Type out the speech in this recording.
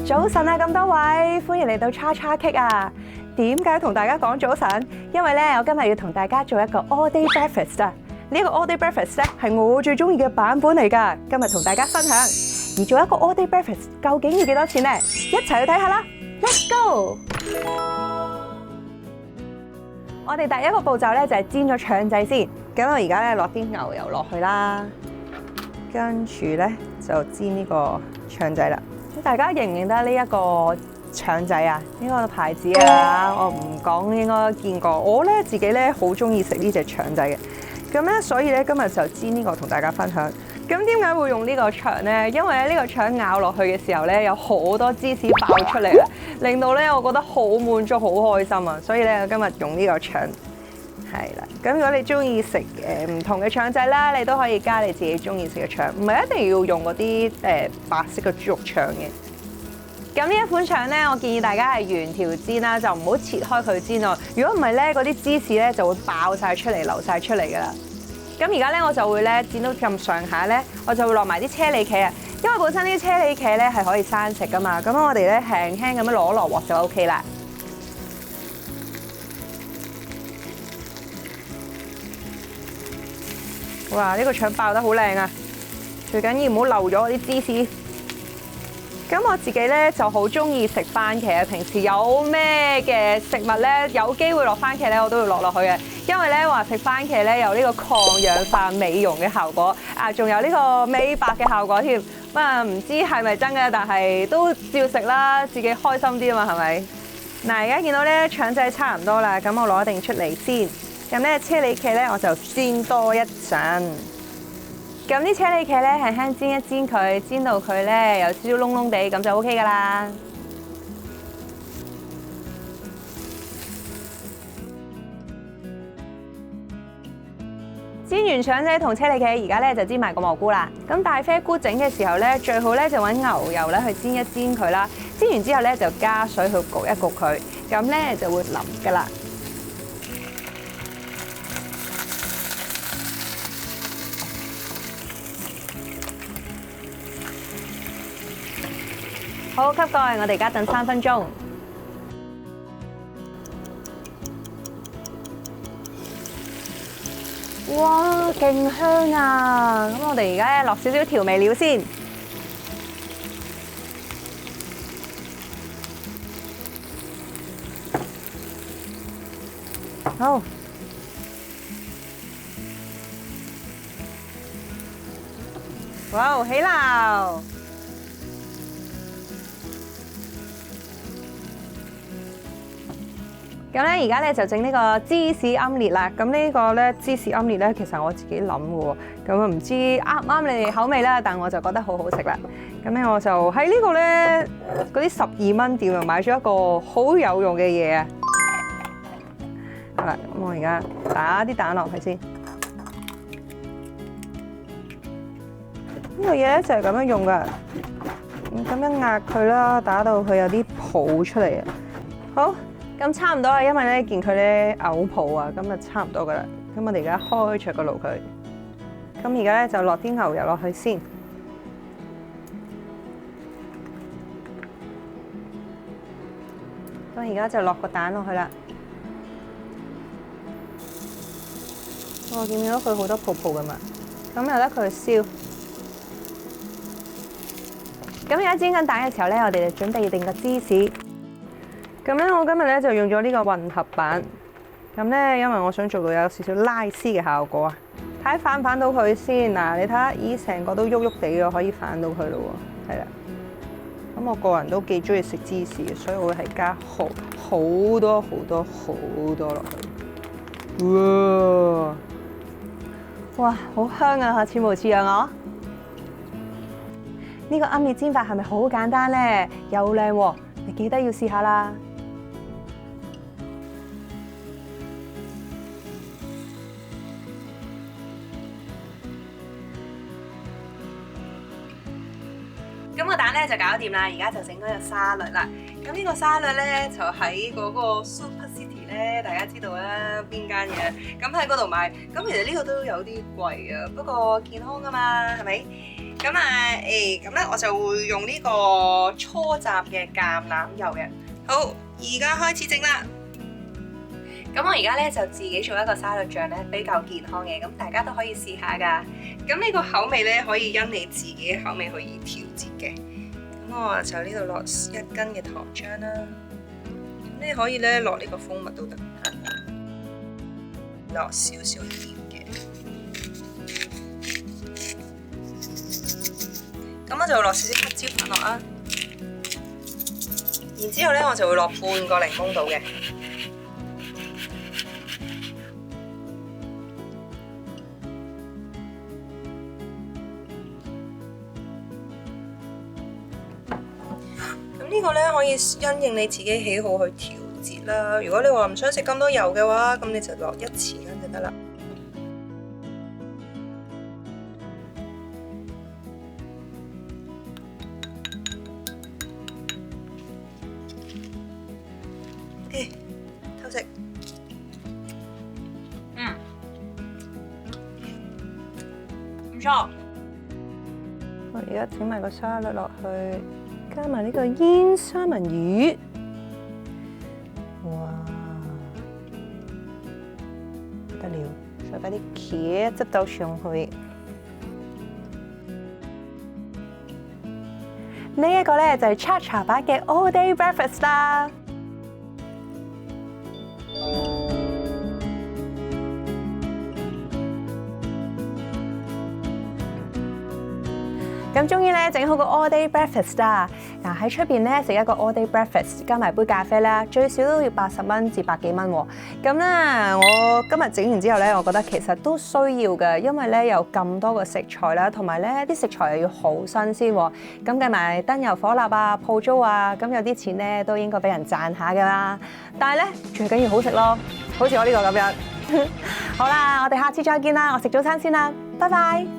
早晨啊，咁多位，歡迎嚟到叉叉 Cake 啊！點解同大家講早晨？因為咧，我今日要同大家做一個 all day breakfast 啊！呢個 all day breakfast 咧係我最中意嘅版本嚟㗎，今日同大家分享。而做一個 all day breakfast 究竟要幾多錢呢？一齊去睇下啦 ！Let's go！ 我哋第一個步驟咧就係煎咗腸仔先。咁我而家咧落啲牛油落去啦，跟住咧就煎呢個腸仔啦。咁大家認唔認得呢一個腸仔啊？呢個牌子啊，我唔講應該見過。我咧自己咧好中意食呢隻腸仔嘅。咁咧，所以咧今日就煎呢個同大家分享。咁點解會用呢個腸咧？因為咧呢個腸咬落去嘅時候咧，有好多芝士爆出嚟啊，令到咧我覺得好滿足、好開心啊！所以咧我今日用呢個腸。係啦，咁如果你中意食唔同嘅腸仔啦，你都可以加你自己中意食嘅腸，唔係一定要用嗰啲白色嘅豬肉腸嘅。咁呢一款腸咧，我建議大家係原條煎啦，就唔好切開佢煎咯。如果唔係咧，嗰啲芝士咧就會爆晒出嚟、流晒出嚟噶啦。咁而家咧我就會咧煎到咁上下咧，我就會落埋啲車厘茄啊，因為本身啲車厘茄咧係可以生食噶嘛。咁我哋咧輕輕咁樣攞落鑊就 OK 啦。哇！呢個腸爆得好靚啊！最緊要唔好漏咗啲芝士。咁我自己咧就好中意食番茄啊！平時有咩嘅食物咧，有機會落番茄咧，我都會落去嘅。因為咧話食番茄咧有呢個抗氧化美容嘅效果啊，仲有呢個美白嘅效果添。啊，唔知係咪真嘅，但係都照食啦，自己開心啲啊嘛，係咪？嗱，而家見到咧腸仔差唔多啦，咁我攞定出嚟先。咁咧車厘茄咧我就煎多一陣，咁啲車厘茄咧輕輕煎一煎佢，煎到佢咧有少少燶燶地，咁就 OK 噶啦。煎完腸仔同車厘茄，而家咧就煎埋個蘑菇啦。咁大啡菇整嘅時候咧，最好咧就揾牛油咧去煎一煎佢啦。煎完之後咧就加水去焗一焗佢，咁咧就會腍噶啦。好，吸蓋，我哋而家等3分鐘。哇，勁香啊！咁我哋而家咧落少少調味料先。好。哇，起爐！咁咧，而家咧就整呢個芝士奄列啦。咁呢個咧芝士奄列咧，其實我自己諗嘅喎。咁啊，唔知啱唔啱你哋口味啦，但我就覺得好好食啦。咁咧，我就喺呢個咧嗰啲12蚊店啊買咗一個好有用嘅嘢啊。好啦，咁我而家打啲蛋落去先。呢個嘢咧就係咁樣用噶，咁樣壓佢啦，打到佢有啲泡出嚟啊。好。咁差唔多啦，因為咧見佢咧嘔泡啊，咁就差唔多噶啦。咁我哋而家開著個爐佢，咁而家咧就落啲牛油落去先。咁而家就落個蛋落去啦。我見到佢好多泡泡噶嘛，咁由得佢燒。咁而家煎緊蛋嘅時候咧，我哋就準備定個芝士。咁咧，我今日咧就用咗呢個混合版。咁咧，因為我想做到有少少拉絲嘅效果啊。睇下反唔反到佢先嗱，你睇下，咦，成個都喐喐地嘅，可以反到佢咯喎。係啦。咁我個人都幾中意食芝士嘅，所以我會係加好多落去。哇，好香啊！似模似樣啊！呢個奄列煎法係咪好簡單咧？又靚喎，你記得要試下啦。咁個蛋咧就搞掂啦，而家就整嗰個沙律啦。咁呢個沙律咧就喺嗰個 Super City 咧，大家知道啦邊間嘢？咁喺嗰度買。咁其實呢個都有啲貴啊，不過健康㗎嘛，係咪？咁咧我就會用呢個初雜嘅橄欖油嘅。好，而家開始整啦。咁我而家咧就自己做一個沙律醬咧，比較健康嘅，咁大家都可以試下噶。咁呢個口味咧可以因你自己嘅口味去調節嘅。咁我就呢度落1斤嘅糖漿啦。咁你可以咧落呢個蜂蜜都得，落少少鹽嘅。咁我就落少少黑椒粉落啦。然之後咧我就會落半個檸檬度嘅。呢個咧可以因應你自己喜好去調節啦。如果你話唔想食咁多油嘅話，咁你就落1匙羹就得啦。偷食。唔錯。我而家整埋個沙律落去。加埋呢個煙三文魚，哇，得了！再加啲茄汁倒上去。呢一個咧就係 Cha-Cha 版嘅 All Day Breakfast 啦。咁終於咧整好個 all day breakfast 啦！嗱喺出邊咧食一個 all day breakfast，加埋杯咖啡啦，最少都要80蚊至100幾蚊喎。咁咧我今日整完之後咧，我覺得其實都需要嘅，因為咧有咁多個食材啦，同埋咧啲食材又要好新鮮喎。咁計埋燈油火蠟啊、鋪租啊，咁有啲錢咧都應該俾人賺下㗎啦。但係咧最緊要好食咯，好似我呢個咁樣。好啦，我哋下次再見啦，我食早餐先啦，拜拜。